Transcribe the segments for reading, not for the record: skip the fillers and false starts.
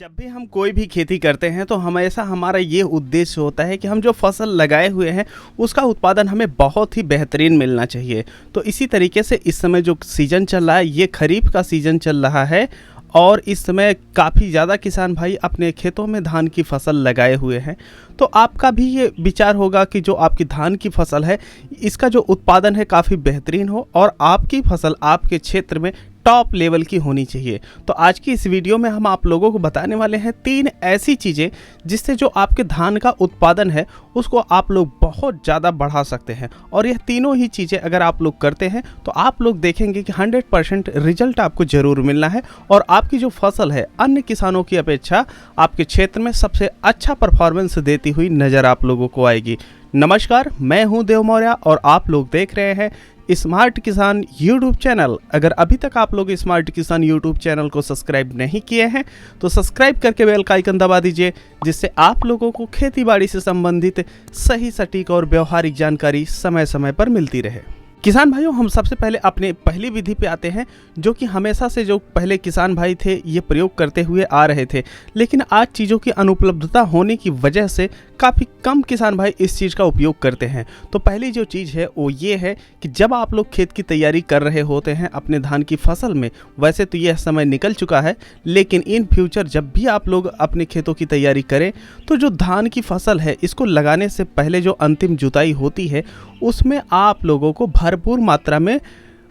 जब भी हम कोई भी खेती करते हैं तो हमेशा हमारा ये उद्देश्य होता है कि हम जो फसल लगाए हुए हैं उसका उत्पादन हमें बहुत ही बेहतरीन मिलना चाहिए। तो इसी तरीके से इस समय जो सीज़न चल रहा है ये खरीफ का सीज़न चल रहा है और इस समय काफ़ी ज़्यादा किसान भाई अपने खेतों में धान की फसल लगाए हुए हैं। तो आपका भी ये विचार होगा कि जो आपकी धान की फसल है इसका जो उत्पादन है काफ़ी बेहतरीन हो और आपकी फसल आपके क्षेत्र में टॉप लेवल की होनी चाहिए। तो आज की इस वीडियो में हम आप लोगों को बताने वाले हैं 3 ऐसी चीज़ें जिससे जो आपके धान का उत्पादन है उसको आप लोग बहुत ज़्यादा बढ़ा सकते हैं। और यह तीनों ही चीज़ें अगर आप लोग करते हैं तो आप लोग देखेंगे कि 100% रिजल्ट आपको ज़रूर मिलना है और आपकी जो फसल है अन्य किसानों की अपेक्षा आपके क्षेत्र में सबसे अच्छा परफॉर्मेंस देती हुई नज़र आप लोगों को आएगी। नमस्कार, मैं हूं देव मौर्य और आप लोग देख रहे हैं स्मार्ट किसान यूट्यूब चैनल। अगर अभी तक आप लोग स्मार्ट किसान यूट्यूब चैनल को सब्सक्राइब नहीं किए हैं तो सब्सक्राइब करके बेल का आइकन दबा दीजिए, जिससे आप लोगों को खेतीबाड़ी से संबंधित सही सटीक और व्यवहारिक जानकारी समय समय पर मिलती रहे। किसान भाइयों, हम सबसे पहले अपने पहली विधि पे आते हैं जो कि हमेशा से जो पहले किसान भाई थे ये प्रयोग करते हुए आ रहे थे, लेकिन आज चीज़ों की अनुपलब्धता होने की वजह से काफ़ी कम किसान भाई इस चीज़ का उपयोग करते हैं। तो पहली जो चीज़ है वो ये है कि जब आप लोग खेत की तैयारी कर रहे होते हैं अपने धान की फसल में, वैसे तो यह समय निकल चुका है लेकिन इन फ्यूचर जब भी आप लोग अपने खेतों की तैयारी करें तो जो धान की फसल है इसको लगाने से पहले जो अंतिम जुताई होती है उसमें आप लोगों को भरपूर मात्रा में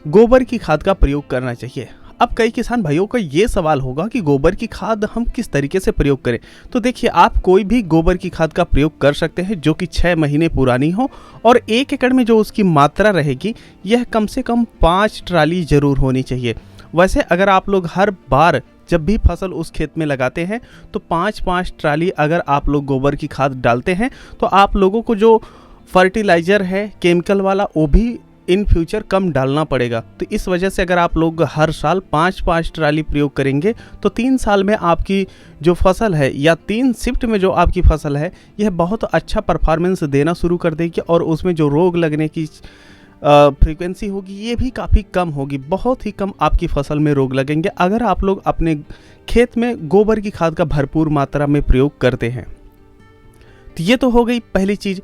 गोबर की खाद का प्रयोग करना चाहिए। अब कई किसान भाइयों का ये सवाल होगा कि गोबर की खाद हम किस तरीके से प्रयोग करें। तो देखिए, आप कोई भी गोबर की खाद का प्रयोग कर सकते हैं जो कि 6 महीने पुरानी हो और 1 एकड़ में जो उसकी मात्रा रहेगी यह कम से कम 5 ट्राली जरूर होनी चाहिए। वैसे अगर आप लोग हर बार जब भी फसल उस खेत में लगाते हैं तो 5-5 ट्राली अगर आप लोग गोबर की खाद डालते हैं तो आप लोगों को जो फर्टिलाइज़र है केमिकल वाला वो भी इन फ्यूचर कम डालना पड़ेगा। तो इस वजह से अगर आप लोग हर साल 5-5 ट्राली प्रयोग करेंगे तो 3 साल में आपकी जो फसल है या 3 शिफ्ट में जो आपकी फसल है यह बहुत अच्छा परफॉर्मेंस देना शुरू कर देगी और उसमें जो रोग लगने की फ्रीक्वेंसी होगी ये भी काफ़ी कम होगी। बहुत ही कम आपकी फसल में रोग लगेंगे अगर आप लोग अपने खेत में गोबर की खाद का भरपूर मात्रा में प्रयोग करते हैं। तो ये तो हो गई पहली चीज़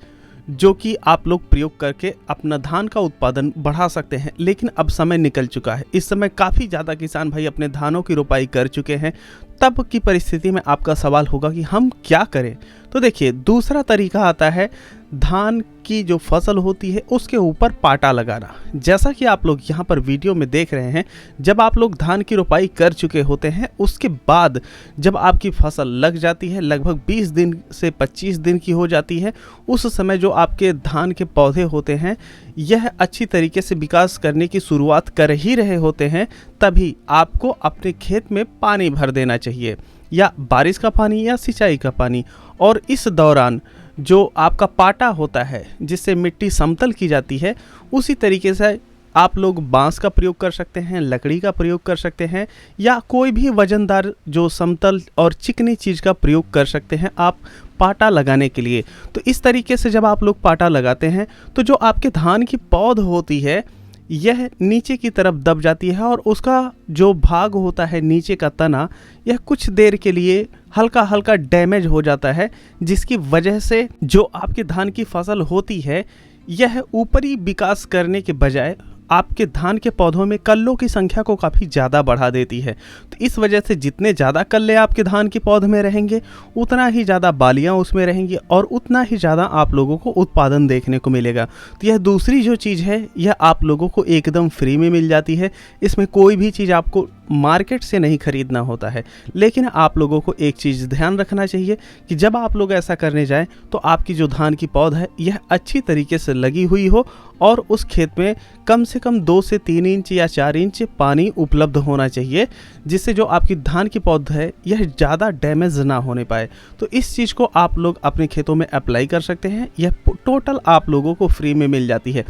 जो कि आप लोग प्रयोग करके अपना धान का उत्पादन बढ़ा सकते हैं। लेकिन अब समय निकल चुका है, इस समय काफ़ी ज़्यादा किसान भाई अपने धानों की रोपाई कर चुके हैं। तब की परिस्थिति में आपका सवाल होगा कि हम क्या करें। तो देखिए, दूसरा तरीका आता है धान की जो फसल होती है उसके ऊपर पाटा लगाना। जैसा कि आप लोग यहाँ पर वीडियो में देख रहे हैं, जब आप लोग धान की रोपाई कर चुके होते हैं उसके बाद जब आपकी फसल लग जाती है, लगभग 20 दिन से 25 दिन की हो जाती है, उस समय जो आपके धान के पौधे होते हैं यह अच्छी तरीके से विकास करने की शुरुआत कर ही रहे होते हैं, तभी आपको अपने खेत में पानी भर देना चाहिए, या बारिश का पानी या सिंचाई का पानी। और इस दौरान जो आपका पाटा होता है जिससे मिट्टी समतल की जाती है, उसी तरीके से आप लोग बांस का प्रयोग कर सकते हैं, लकड़ी का प्रयोग कर सकते हैं, या कोई भी वजनदार जो समतल और चिकनी चीज़ का प्रयोग कर सकते हैं आप पाटा लगाने के लिए। तो इस तरीके से जब आप लोग पाटा लगाते हैं तो जो आपके धान की पौध होती है यह नीचे की तरफ दब जाती है और उसका जो भाग होता है नीचे का तना यह कुछ देर के लिए हल्का हल्का डैमेज हो जाता है, जिसकी वजह से जो आपके धान की फसल होती है यह ऊपरी विकास करने के बजाय आपके धान के पौधों में कल्लों की संख्या को काफ़ी ज़्यादा बढ़ा देती है। तो इस वजह से जितने ज़्यादा कल्ले आपके धान के पौधे में रहेंगे उतना ही ज़्यादा बालियाँ उसमें रहेंगी और उतना ही ज़्यादा आप लोगों को उत्पादन देखने को मिलेगा। तो यह दूसरी जो चीज़ है यह आप लोगों को एकदम फ्री में मिल जाती है। इसमें कोई भी चीज़ आपको मार्केट से नहीं खरीदना होता है। लेकिन आप लोगों को एक चीज़ ध्यान रखना चाहिए कि जब आप लोग ऐसा करने जाएं तो आपकी जो धान की पौध है यह अच्छी तरीके से लगी हुई हो और उस खेत में कम से कम 2 से 3 इंच या 4 इंच पानी उपलब्ध होना चाहिए, जिससे जो आपकी धान की पौध है यह ज़्यादा डैमेज ना होने पाए। तो इस चीज़ को आप लोग अपने खेतों में अप्लाई कर सकते हैं। यह टोटल आप लोगों को फ्री में मिल जाती है।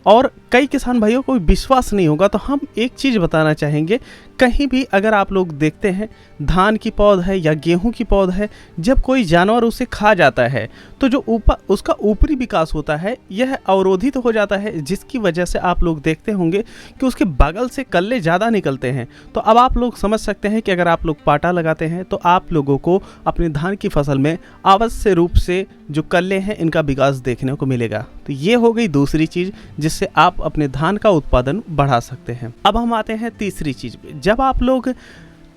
और कई किसान भाइयों को विश्वास नहीं होगा, तो हम एक चीज़ बताना चाहेंगे। कहीं भी अगर आप लोग देखते हैं धान की पौध है या गेहूं की पौध है, जब कोई जानवर उसे खा जाता है तो जो उसका ऊपरी विकास होता है यह अवरोधित हो जाता है, जिसकी वजह से आप लोग देखते होंगे कि उसके बगल से कल्ले ज़्यादा निकलते हैं। तो अब आप लोग समझ सकते हैं कि अगर आप लोग पाटा लगाते हैं तो आप लोगों को अपने धान की फसल में अवश्य रूप से जो कल्ले हैं इनका विकास देखने को मिलेगा। तो ये हो गई दूसरी चीज़ जिससे आप अपने धान का उत्पादन बढ़ा सकते हैं। अब हम आते हैं तीसरी चीज़ पे। जब आप लोग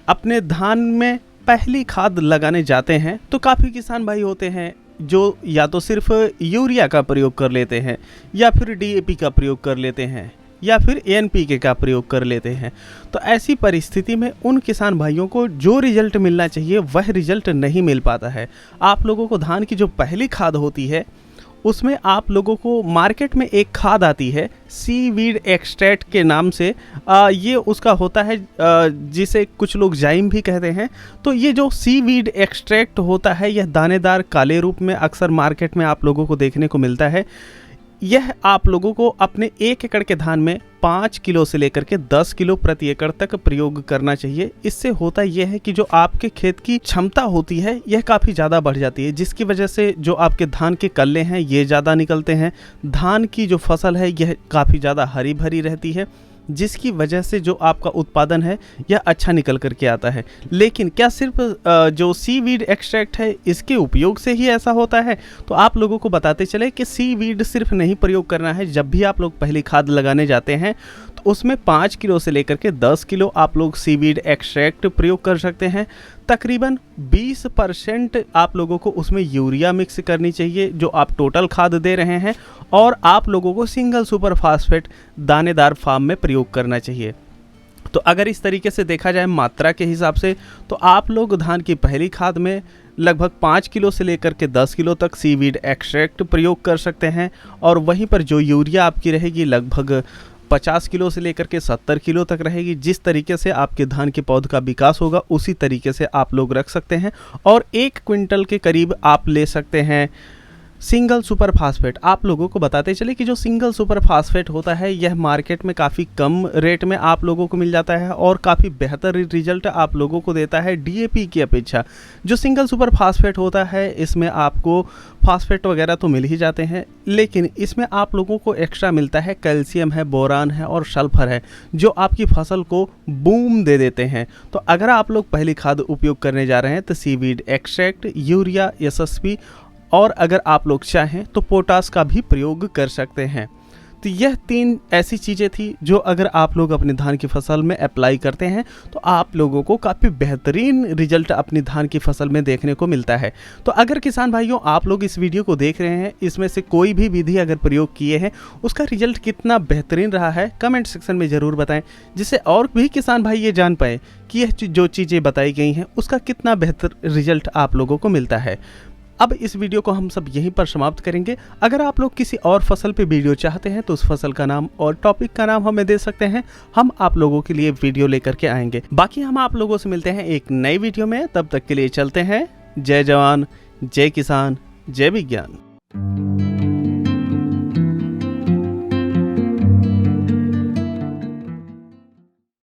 अपने धान में पहली खाद लगाने जाते हैं तो काफ़ी किसान भाई होते हैं जो या तो सिर्फ यूरिया का प्रयोग कर लेते हैं या फिर डीएपी का प्रयोग कर लेते हैं या फिर एनपीके का प्रयोग कर लेते हैं। तो ऐसी परिस्थिति में उन किसान भाइयों को जो रिजल्ट मिलना चाहिए वह रिजल्ट नहीं मिल पाता है। आप लोगों को धान की जो पहली खाद होती है उसमें आप लोगों को मार्केट में एक खाद आती है सीवीड एक्सट्रैक्ट के नाम से। ये उसका होता है जिसे कुछ लोग जाइम भी कहते हैं। तो ये जो सीवीड एक्सट्रैक्ट होता है यह दानेदार काले रूप में अक्सर मार्केट में आप लोगों को देखने को मिलता है। यह आप लोगों को अपने 1 एकड़ के धान में 5 किलो से लेकर के 10 किलो प्रति एकड़ तक प्रयोग करना चाहिए। इससे होता यह है कि जो आपके खेत की क्षमता होती है यह काफ़ी ज़्यादा बढ़ जाती है, जिसकी वजह से जो आपके धान के कल्ले हैं ये ज़्यादा निकलते हैं। धान की जो फसल है यह काफ़ी ज़्यादा हरी भरी रहती है, जिसकी वजह से जो आपका उत्पादन है यह अच्छा निकल करके आता है। लेकिन क्या सिर्फ जो सीवीड एक्सट्रैक्ट है इसके उपयोग से ही ऐसा होता है? तो आप लोगों को बताते चले कि सीवीड सिर्फ नहीं प्रयोग करना है। जब भी आप लोग पहली खाद लगाने जाते हैं तो उसमें 5 किलो से लेकर के 10 किलो आप लोग सीवीड एक्सट्रैक्ट प्रयोग कर सकते हैं। तकरीबन 20% आप लोगों को उसमें यूरिया मिक्स करनी चाहिए जो आप टोटल खाद दे रहे हैं, और आप लोगों को सिंगल सुपर फास्फेट दानेदार फार्म में प्रयोग करना चाहिए। तो अगर इस तरीके से देखा जाए मात्रा के हिसाब से तो आप लोग धान की पहली खाद में लगभग 5 किलो से लेकर के 10 किलो तक सीवीड एक्सट्रैक्ट प्रयोग कर सकते हैं, और वहीं पर जो यूरिया आपकी रहेगी लगभग 50 किलो से लेकर के 70 किलो तक रहेगी। जिस तरीके से आपके धान के पौध का विकास होगा उसी तरीके से आप लोग रख सकते हैं, और 1 क्विंटल के करीब आप ले सकते हैं सिंगल सुपर फास्फेट। आप लोगों को बताते चले कि जो सिंगल सुपर फास्फेट होता है यह मार्केट में काफ़ी कम रेट में आप लोगों को मिल जाता है और काफ़ी बेहतर रिजल्ट आप लोगों को देता है डीएपी की अपेक्षा। जो सिंगल सुपर फास्फेट होता है इसमें आपको फास्फेट वगैरह तो मिल ही जाते हैं, लेकिन इसमें आप लोगों को एक्स्ट्रा मिलता है कैल्शियम है, बोरान है और सल्फर है, जो आपकी फसल को बूम दे देते हैं। तो अगर आप लोग पहली खाद उपयोग करने जा रहे हैं तो सीवीड एक्सट्रैक्ट, यूरिया, एसएसपी और अगर आप लोग चाहें तो पोटास का भी प्रयोग कर सकते हैं। तो यह 3 ऐसी चीज़ें थी जो अगर आप लोग अपने धान की फसल में अप्लाई करते हैं तो आप लोगों को काफ़ी बेहतरीन रिजल्ट अपनी धान की फसल में देखने को मिलता है। तो अगर किसान भाइयों आप लोग इस वीडियो को देख रहे हैं, इसमें से कोई भी विधि अगर प्रयोग किए हैं उसका रिजल्ट कितना बेहतरीन रहा है कमेंट सेक्शन में ज़रूर बताएं, जिससे और भी किसान भाई ये जान पाए कि यह जो चीज़ें बताई गई हैं उसका कितना बेहतर रिजल्ट आप लोगों को मिलता है। अब इस वीडियो को हम सब यहीं पर समाप्त करेंगे। अगर आप लोग किसी और फसल पे वीडियो चाहते हैं तो उस फसल का नाम और टॉपिक का नाम हमें दे सकते हैं, हम आप लोगों के लिए वीडियो लेकर के आएंगे। बाकी हम आप लोगों से मिलते हैं एक नई वीडियो में, तब तक के लिए चलते हैं। जय जवान, जय किसान, जय विज्ञान।